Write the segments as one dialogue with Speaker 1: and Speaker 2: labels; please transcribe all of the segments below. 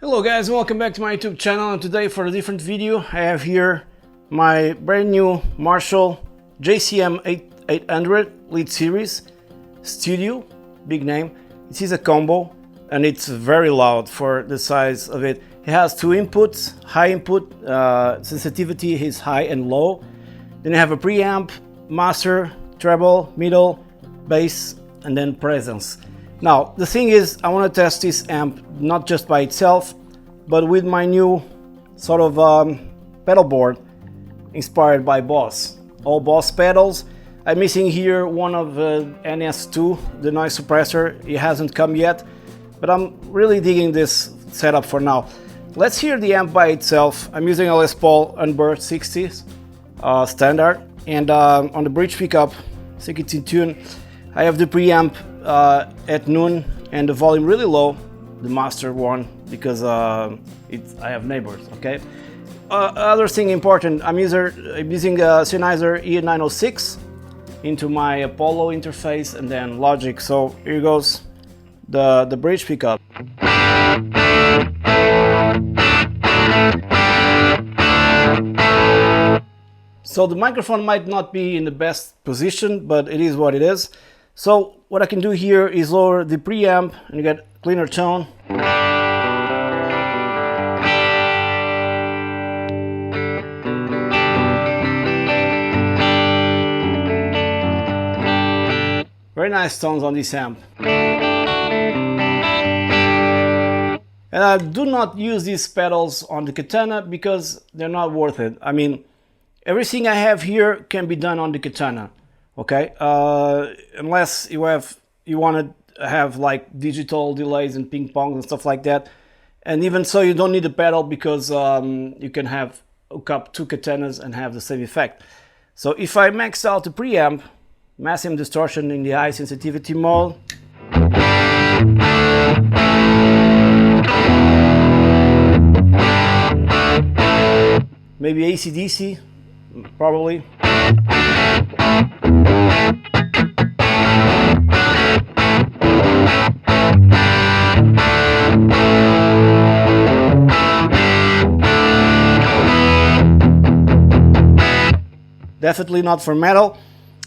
Speaker 1: Hello guys, welcome back to my YouTube channel, and today for a different video I have here my brand new Marshall JCM 800 Lead Series Studio, big name. It is a combo and it's very loud for the size of it. It has two inputs, high input, sensitivity is high and low. Then you have a preamp, master, treble, middle, bass, and then presence. Now the thing is, I want to test this amp not just by itself, but with my new sort of pedalboard inspired by Boss. All Boss pedals. I'm missing here one of NS2, the noise suppressor. It hasn't come yet, but I'm really digging this setup for now. Let's hear the amp by itself. I'm using a Les Paul Unburst 60s standard, and on the bridge pickup, I think it's in tune. I have the preamp at noon and the volume really low, the master one, because I have neighbors. Okay. Other thing important, I'm using a Sennheiser E906 into my Apollo interface, and then Logic. So here goes the bridge pickup. So the microphone might not be in the best position, but it is what it is. So what I can do here is lower the preamp and you get cleaner tone. Very nice tones on this amp. And I do not use these pedals on the Katana because they're not worth it. I mean, everything I have here can be done on the Katana. Okay, unless you want to have like digital delays and ping pong and stuff like that, and even so you don't need a pedal because you can hook up two Katanas and have the same effect. So if I max out the preamp, maximum distortion in the high sensitivity mode, maybe AC/DC, probably. Definitely not for metal,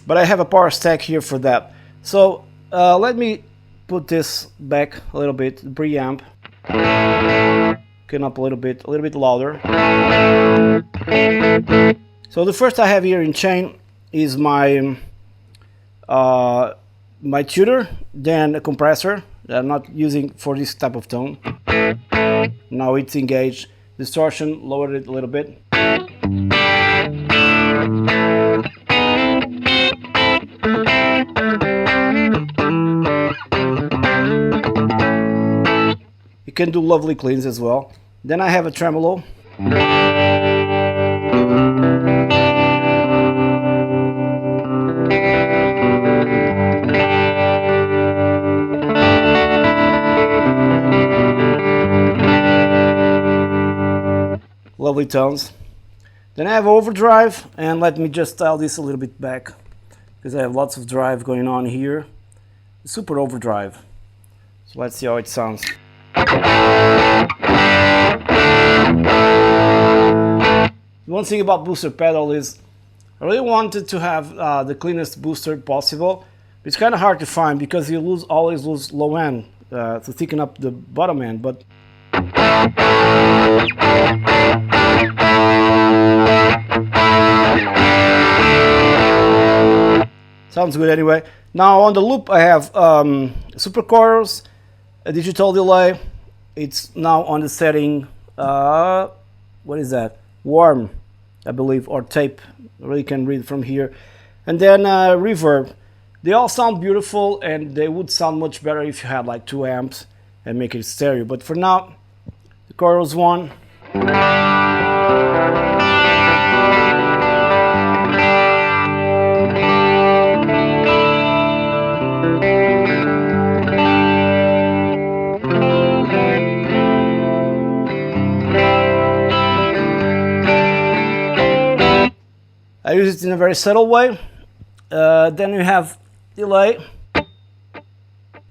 Speaker 1: but I have a power stack here for that. So let me put this back a little bit, the preamp. Turn up a little bit louder. So the first I have here in chain is my my tuner, then a compressor that I'm not using for this type of tone. Now it's engaged. Distortion, lowered it a little bit. You can do lovely cleans as well. Then I have a tremolo. Lovely tones. Then I have overdrive, and let me just dial this a little bit back because I have lots of drive going on here. Super overdrive. So let's see how it sounds. One thing about booster pedal is I really wanted to have the cleanest booster possible. It's kind of hard to find because you always lose low end to thicken up the bottom end, but sounds good anyway. Now on the loop I have super chorus, a digital delay. It's now on the setting, what is that? Warm, I believe, or tape. I really can read from here. And then reverb. They all sound beautiful, and they would sound much better if you had like two amps and make it stereo. But for now, the chorus one. I use it in a very subtle way. Then you have delay,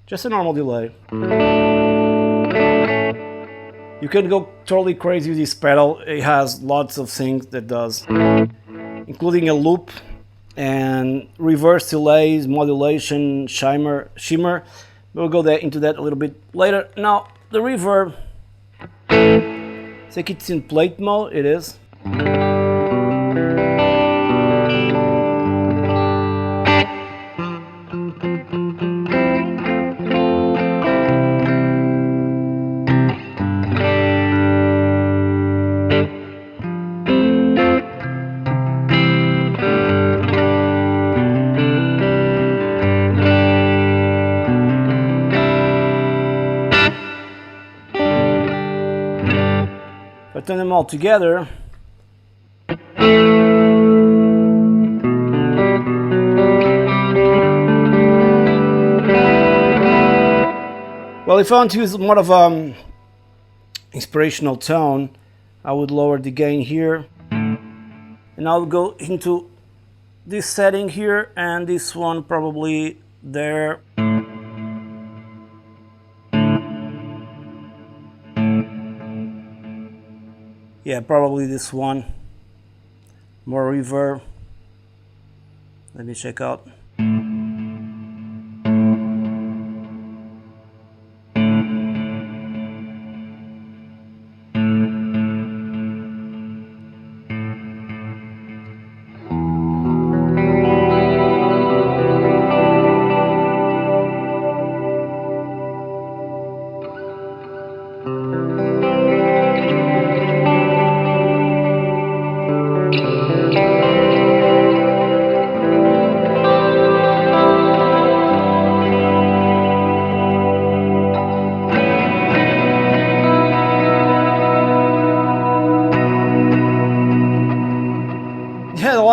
Speaker 1: just a normal delay. You can go totally crazy with this pedal. It has lots of things that does, including a loop and reverse delays, modulation, shimmer. We'll go into that a little bit later. Now the reverb, I think it's in plate mode. It is. If I turn them all together, well, if I want to use more of inspirational tone, I would lower the gain here, and I'll go into this setting here, and this one probably there. Yeah, probably this one. More reverb. Let me check out.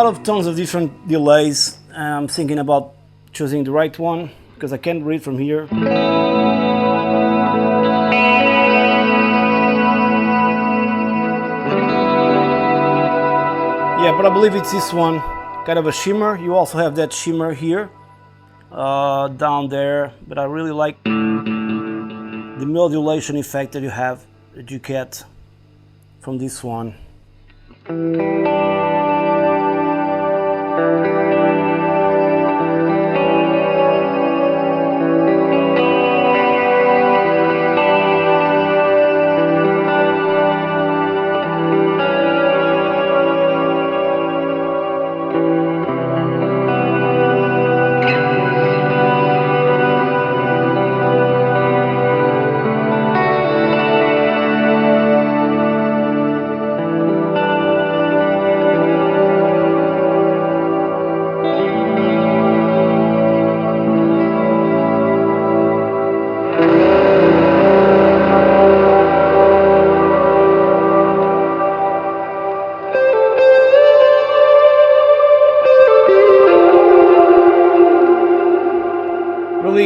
Speaker 1: Of tons of different delays. I'm thinking about choosing the right one because I can't read from here. Yeah, but I believe it's this one, kind of a shimmer. You also have that shimmer here, down there, but I really like the modulation effect that you get from this one.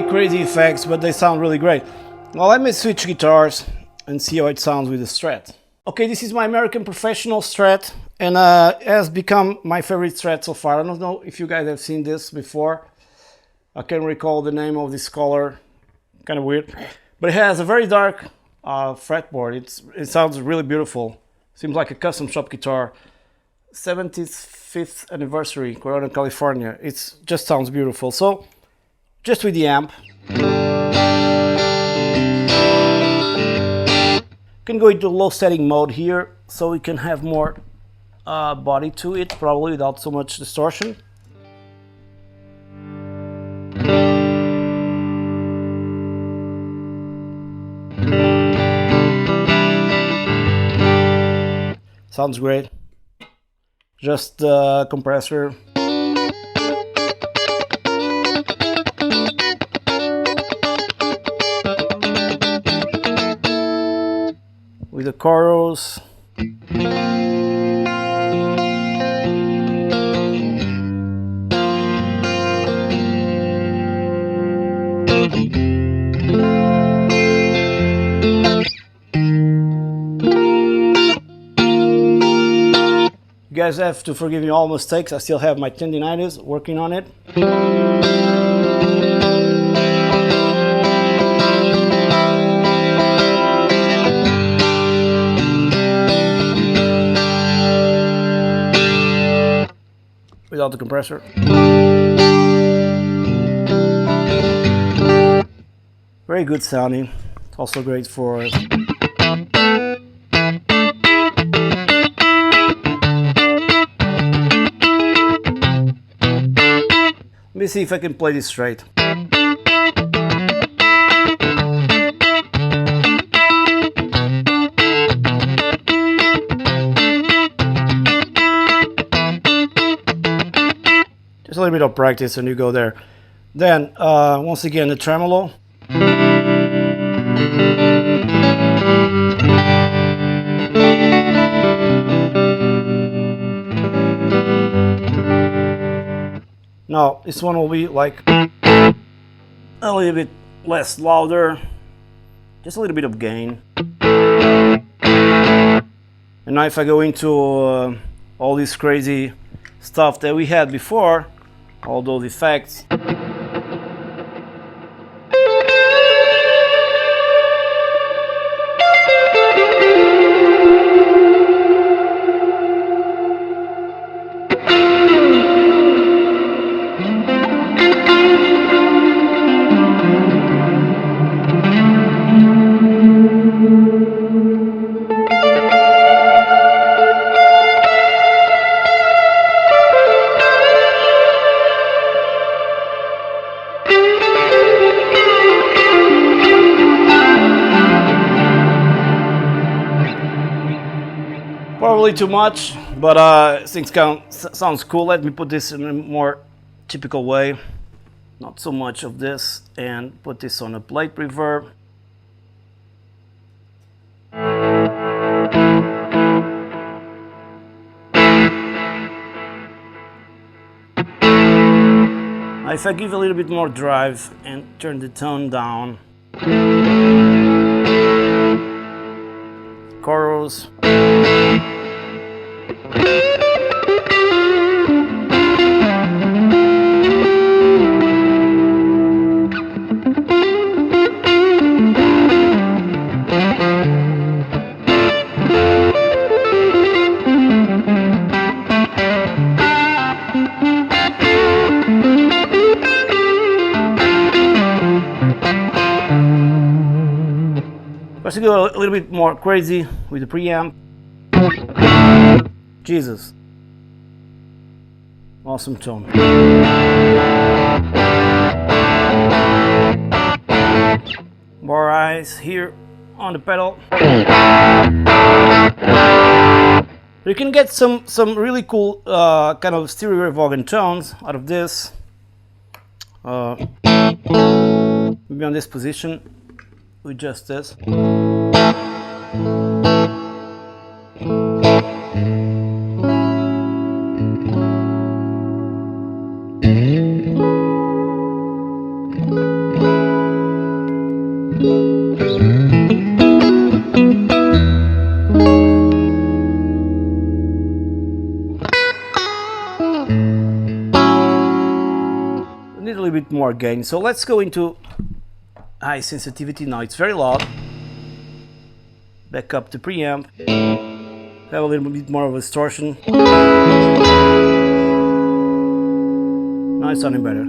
Speaker 1: Crazy effects, but they sound really great. Well, let me switch guitars and see how it sounds with the Strat. Okay, this is my American Professional Strat, and it has become my favorite Strat so far. I don't know if you guys have seen this before. I can't recall the name of this color, kind of weird, but it has a very dark fretboard. It sounds really beautiful. Seems like a custom shop guitar. 75th anniversary, Corona, California. It just sounds beautiful. So just with the amp, can go into low setting mode here, so we can have more body to it, probably without so much distortion. Sounds great. Just the compressor. With the chorus. You guys have to forgive me all mistakes. I still have my tendinitis, working on it. without the compressor. Very good sounding. Also great for let me see if I can play this straight. Just a little bit of practice and you go there. Then, once again, the tremolo. Now, this one will be like a little bit less louder, just a little bit of gain. And now if I go into all this crazy stuff that we had before, all those effects. Probably too much, but things sounds cool. Let me put this in a more typical way. Not so much of this, and put this on a plate reverb. If I give a little bit more drive and turn the tone down. Chorus. Let's go a little bit more crazy with the preamp. Jesus. Awesome tone. More eyes here on the pedal. You can get some really cool kind of stereo organ tones out of this. Maybe on this position with just this. Need a little bit more gain, so let's go into high sensitivity. Now it's very loud. Back up the preamp. Have a little bit more of a distortion. Now it's sounding better.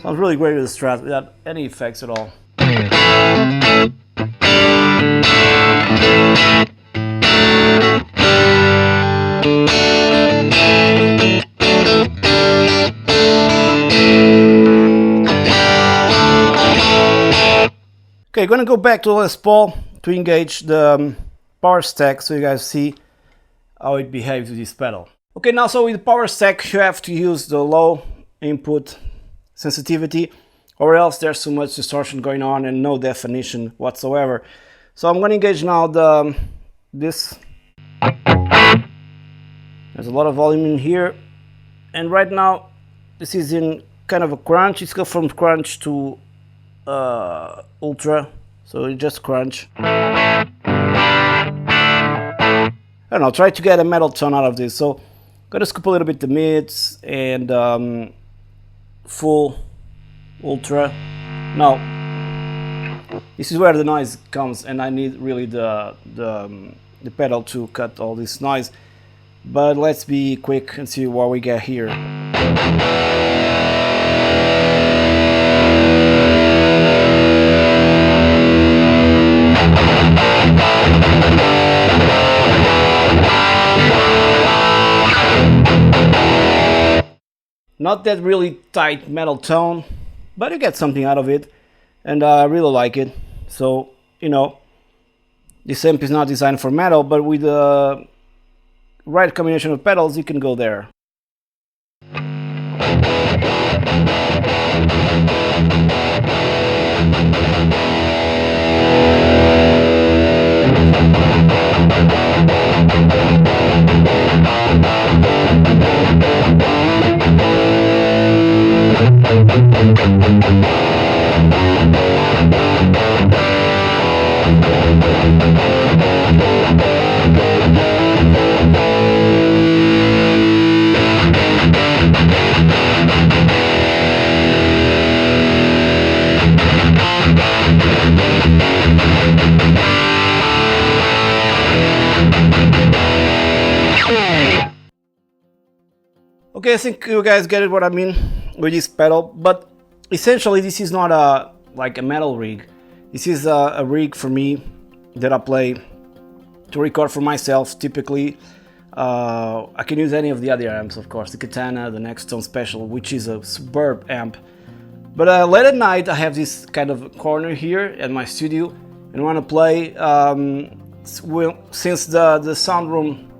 Speaker 1: Sounds really great with the Strat without any effects at all. Okay, gonna go back to Les Paul to engage the power stack so you guys see how it behaves with this pedal. Okay, now so with the power stack you have to use the low input sensitivity. or else there's too much distortion going on and no definition whatsoever. So I'm going to engage now this. There's a lot of volume in here, and right now this is in kind of a crunch. It's go from crunch to ultra, so it just crunch. I don't know, try to get a metal tone out of this. So gotta scoop a little bit the mids and full ultra. Now this is where the noise comes, and I need really the pedal to cut all this noise. But let's be quick and see what we get here. Not that really tight metal tone, but you get something out of it, and I really like it. So, you know, this amp is not designed for metal, but with the right combination of pedals, you can go there. Okay, I think you guys get it what I mean with this pedal, but essentially this is not like a metal rig. This is a rig for me that I play to record for myself. Typically, I can use any of the other amps, of course, the Katana, the Nextone Special, which is a superb amp. But late at night, I have this kind of corner here at my studio, and want to play. Since the sound room,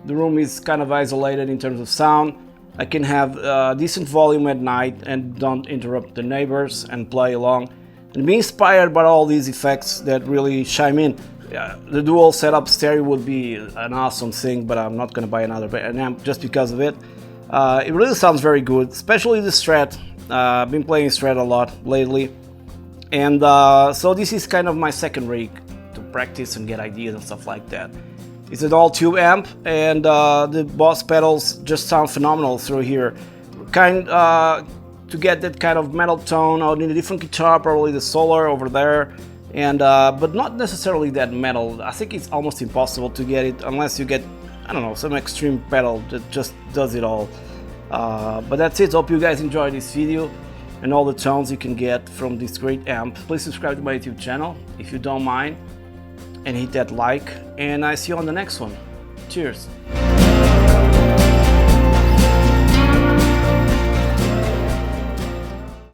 Speaker 1: the room is kind of isolated in terms of sound, I can have decent volume at night and don't interrupt the neighbors and play along and be inspired by all these effects that really chime in. The dual setup stereo would be an awesome thing, but I'm not going to buy another amp just because of it. It really sounds very good, especially the Strat. I've been playing Strat a lot lately, and so this is kind of my second rig to practice and get ideas and stuff like that. It's an all-tube amp, and the Boss pedals just sound phenomenal through here. To get that kind of metal tone, I'll need a different guitar, probably the Solar over there, and but not necessarily that metal. I think it's almost impossible to get it unless you get, I don't know, some extreme pedal that just does it all. But that's it. Hope you guys enjoyed this video and all the tones you can get from this great amp. Please subscribe to my YouTube channel if you don't mind, and hit that like, and I see you on the next one. Cheers.